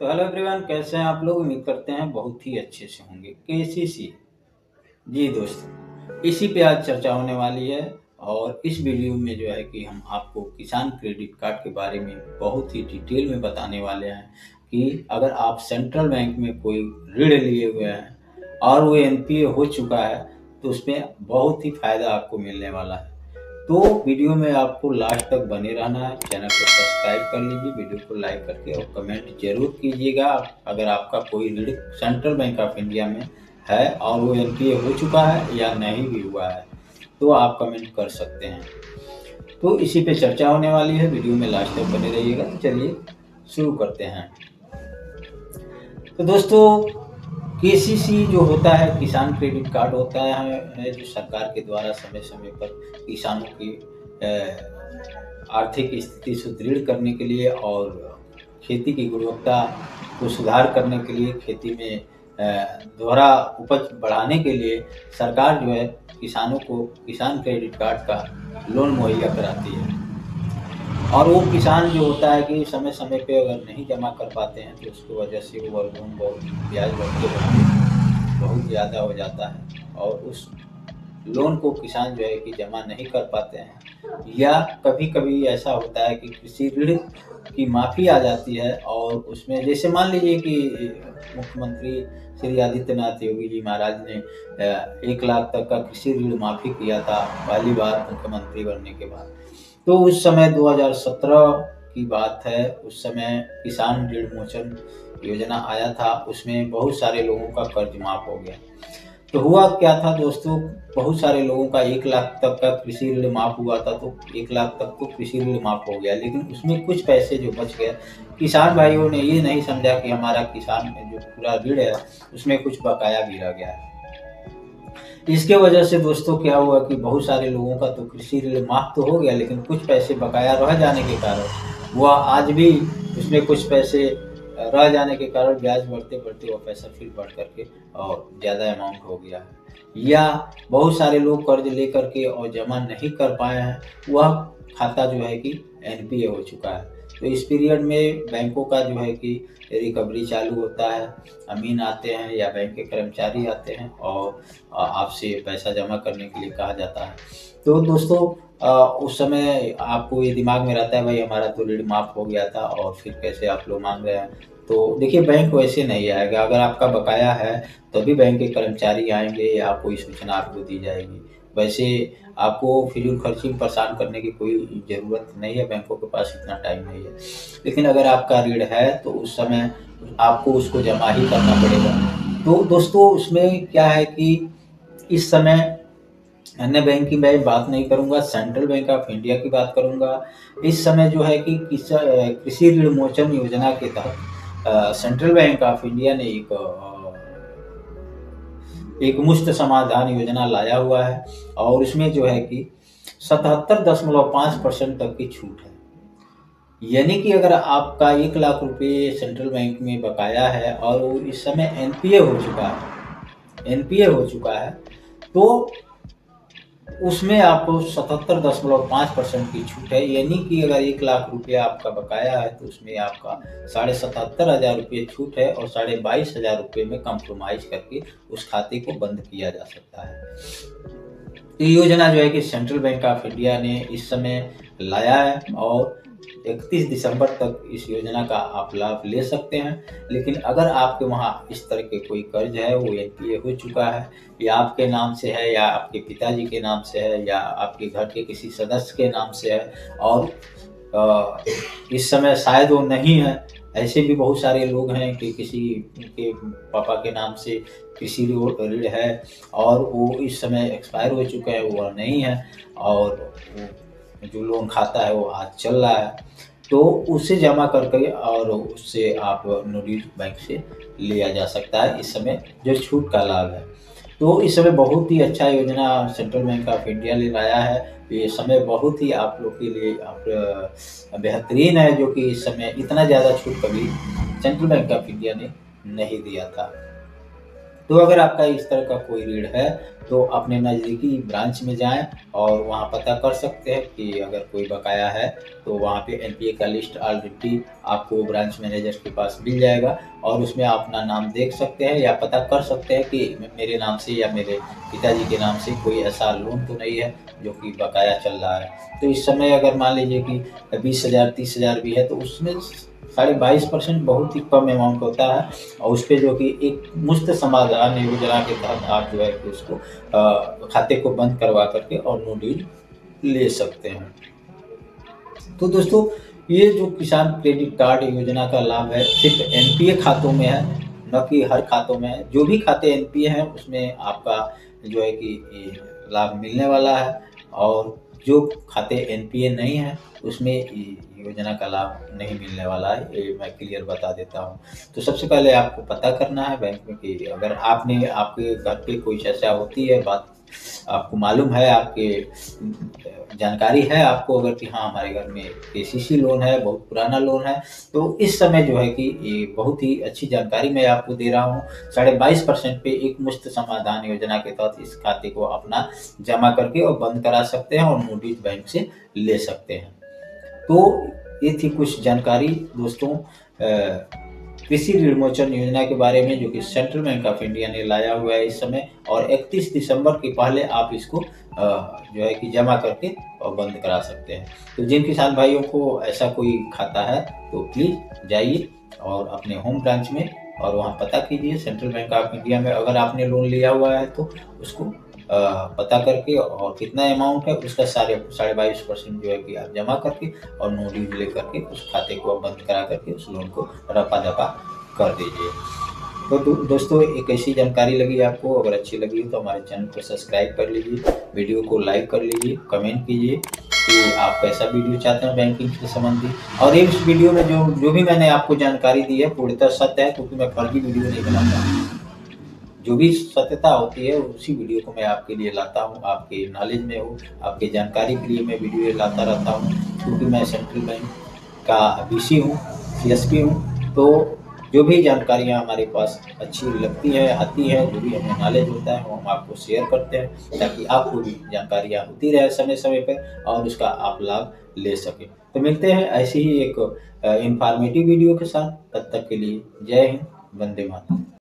तो hello everyone, कैसे हैं आप लोग। उम्मीद करते हैं बहुत ही अच्छे से होंगे। केसीसी, जी दोस्तों, इसी पे आज चर्चा होने वाली है। और इस वीडियो में जो है कि हम आपको किसान क्रेडिट कार्ड के बारे में बहुत ही डिटेल में बताने वाले हैं कि अगर आप सेंट्रल बैंक में कोई ऋण लिए हुए हैं और वो एनपीए हो चुका है तो उसमें बहुत ही फायदा आपको मिलने वाला है। तो वीडियो में आपको लास्ट तक बने रहना है। चैनल को सब्सक्राइब कर लीजिए, वीडियो को लाइक करके और कमेंट जरूर कीजिएगा। अगर आपका कोई ऋण सेंट्रल बैंक ऑफ इंडिया में है और वो एनपीए हो चुका है या नहीं भी हुआ है तो आप कमेंट कर सकते हैं। तो इसी पे चर्चा होने वाली है, वीडियो में लास्ट तक बने रहिएगा। तो चलिए शुरू करते हैं। तो दोस्तों, केसीसी जो होता है, किसान क्रेडिट कार्ड होता है जो सरकार के द्वारा समय समय पर किसानों की आर्थिक स्थिति सुदृढ़ करने के लिए और खेती की गुणवत्ता को सुधार करने के लिए, खेती में दोहरा उपज बढ़ाने के लिए सरकार जो है किसानों को किसान क्रेडिट कार्ड का लोन मुहैया कराती है। और वो किसान जो होता है कि समय समय पे अगर नहीं जमा कर पाते हैं तो उसकी वजह से वो लोन बहुत ब्याज बढ़ते बहुत ज़्यादा हो जाता है और उस लोन को किसान जो है कि जमा नहीं कर पाते हैं। या कभी कभी ऐसा होता है कि कृषि ऋण की माफ़ी आ जाती है और उसमें जैसे मान लीजिए कि मुख्यमंत्री श्री आदित्यनाथ योगी जी महाराज ने 1 लाख तक का कृषि ऋण माफ़ी किया था पहली बार मुख्यमंत्री बनने के बाद। तो उस समय 2017 की बात है, उस समय किसान ऋण मोचन योजना आया था। उसमें बहुत सारे लोगों का कर्ज माफ हो गया। तो हुआ क्या था दोस्तों, बहुत सारे लोगों का 1 लाख तक का कृषि ऋण माफ हुआ था। तो 1 लाख तक तो कृषि ऋण माफ हो गया, लेकिन उसमें कुछ पैसे जो बच गए, किसान भाइयों ने ये नहीं समझा कि हमारा किसान जो पूरा ऋण है उसमें कुछ बकाया भी रह गया है। इसके वजह से दोस्तों क्या हुआ कि बहुत सारे लोगों का तो कृषि ऋण माफ तो हो गया, लेकिन कुछ पैसे बकाया रह जाने के कारण वह आज भी उसमें कुछ पैसे रह जाने के कारण ब्याज बढ़ते बढ़ते वह पैसा फिर बढ़ करके और ज़्यादा अमाउंट हो गया है। या बहुत सारे लोग कर्ज लेकर के और जमा नहीं कर पाए हैं, वह खाता जो है कि एनपीए हो चुका है। तो इस पीरियड में बैंकों का जो है कि रिकवरी चालू होता है। अमीन आते हैं या बैंक के कर्मचारी आते हैं और आपसे पैसा जमा करने के लिए कहा जाता है। तो दोस्तों, उस समय आपको ये दिमाग में रहता है भाई हमारा तो ऋण माफ हो गया था और फिर कैसे आप लोग मांग रहे हैं। तो देखिए, बैंक वैसे नहीं आएगा। अगर आपका बकाया है तभी बैंक के कर्मचारी आएंगे या कोई सूचना आपको दी जाएगी। वैसे आपको फिजूल खर्ची में परेशान करने की कोई ज़रूरत नहीं है, बैंकों के पास इतना टाइम नहीं है। लेकिन अगर आपका ऋण है तो उस समय आपको उसको जमा ही करना पड़ेगा। तो दोस्तों, उसमें क्या है कि इस समय अन्य बैंक की मैं बात नहीं करूंगा, सेंट्रल बैंक ऑफ इंडिया की बात करूंगा। इस समय जो है कि कृषि ऋण मोचन योजना के तहत सेंट्रल बैंक ऑफ इंडिया ने एक मुफ्त समाधान योजना लाया हुआ है और उसमें जो है कि 77.5% तक की छूट है। यानी कि अगर आपका 1 लाख रुपए सेंट्रल बैंक में बकाया है और वो इस समय एनपीए हो चुका है तो उसमें आपको 77.5% की छूट है। यानी कि अगर 1 लाख रुपया आपका बकाया है तो उसमें आपका 77,500 रुपये छूट है और 22,500 रुपये में कंप्रोमाइज करके उस खाते को बंद किया जा सकता है। ये योजना जो है कि सेंट्रल बैंक ऑफ इंडिया ने इस समय लाया है और 31 दिसंबर तक इस योजना का आप लाभ ले सकते हैं। लेकिन अगर आपके वहाँ इस तरह के कोई कर्ज है, वो एनपीए हो चुका है या आपके नाम से है या आपके पिताजी के नाम से है या आपके घर के किसी सदस्य के नाम से है और इस समय शायद वो नहीं है, ऐसे भी बहुत सारे लोग हैं कि किसी के पापा के नाम से कृषि ऋण है और वो इस समय एक्सपायर हो चुका है, वो नहीं है और जो लोन खाता है वो आज चल रहा है, तो उसे जमा करके और उससे आप नोटिस बैंक से लिया जा सकता है इस समय जो छूट का लाभ है। तो इस समय बहुत ही अच्छा योजना सेंट्रल बैंक ऑफ इंडिया ले लाया है। ये समय बहुत ही आप लोग के लिए बेहतरीन है, जो कि इस समय इतना ज़्यादा छूट कभी सेंट्रल बैंक ऑफ इंडिया ने नहीं दिया था। तो अगर आपका इस तरह का कोई ऋण है तो अपने नज़दीकी ब्रांच में जाएं और वहां पता कर सकते हैं कि अगर कोई बकाया है तो वहां पे एनपीए का लिस्ट ऑलरेडी आपको ब्रांच मैनेजर के पास मिल जाएगा और उसमें आप अपना नाम देख सकते हैं या पता कर सकते हैं कि मेरे नाम से या मेरे पिताजी के नाम से कोई ऐसा लोन तो नहीं है जो कि बकाया चल रहा है। तो इस समय अगर मान लीजिए कि 20,000 30,000 भी है तो उसमें 22.5% बहुत ही कम अमाउंट होता है और उस पे जो कि एक मुफ्त समाधान योजना के तहत आप जो है कि उसको खाते को बंद करवा करके और नो ड्यूज ले सकते हैं। तो दोस्तों ये जो किसान क्रेडिट कार्ड योजना का लाभ है सिर्फ एनपीए खातों में है, न कि हर खातों में है। जो भी खाते एनपीए हैं उसमें आपका जो है कि लाभ मिलने वाला है और जो खाते एनपीए नहीं है उसमें योजना का लाभ नहीं मिलने वाला है, ये मैं क्लियर बता देता हूँ। तो सबसे पहले आपको पता करना है बैंक में कि अगर आपके घर पे कोई चर्चा होती है, बात आपको मालूम है, आपके जानकारी है आपको अगर कि हाँ हमारे घर में केसीसी लोन है, बहुत पुराना लोन है, तो इस समय जो है कि ये बहुत ही अच्छी जानकारी मैं आपको दे रहा हूँ। 22.5% पे एक मुफ्त समाधान योजना के तहत इस खाते को अपना जमा करके और बंद करा सकते हैं और मोडीज बैंक से ले सकते हैं। तो ये थी कुछ जानकारी दोस्तों कृषि ऋण विमोचन योजना के बारे में, जो कि सेंट्रल बैंक ऑफ इंडिया ने लाया हुआ है इस समय, और 31 दिसंबर के पहले आप इसको जो है कि जमा करके और बंद करा सकते हैं। तो जिन किसान भाइयों को ऐसा कोई खाता है तो प्लीज़ जाइए और अपने होम ब्रांच में और वहाँ पता कीजिए सेंट्रल बैंक ऑफ इंडिया में अगर आपने लोन लिया हुआ है तो उसको पता करके और कितना अमाउंट है उसका 22.5% जो है कि आप जमा करके और नो ड्यूज ले करके उस खाते को बंद करा करके उस लोन को रफा दफा कर दीजिए। तो दोस्तों एक ऐसी जानकारी लगी आपको, अगर अच्छी लगी तो हमारे चैनल को सब्सक्राइब कर लीजिए, वीडियो को लाइक कर लीजिए, कमेंट कीजिए कि आप कैसा वीडियो चाहते हैं बैंकिंग से संबंधित। और इस वीडियो में जो भी मैंने आपको जानकारी दी है पूर्णतः सत्य है, क्योंकि मैं फर्जी वीडियो नहीं बनाता। जो भी सत्यता होती है उसी वीडियो को मैं आपके लिए लाता हूँ, आपके नॉलेज में हो, आपके जानकारी के लिए मैं वीडियो लाता रहता हूँ, क्योंकि मैं सेंट्रल बैंक का बीसी हूँ, सीएसपी हूँ। तो जो भी जानकारियाँ हमारे पास अच्छी लगती है, आती है, जो भी हमें नॉलेज होता है वो हम आपको शेयर करते हैं ताकि आपको भी जानकारियाँ होती रहे समय समय पर और उसका आप लाभ ले सकें। तो मिलते हैं ऐसी ही एक इंफॉर्मेटिव वीडियो के साथ, तब तक के लिए जय हिंद, वंदे मातरम।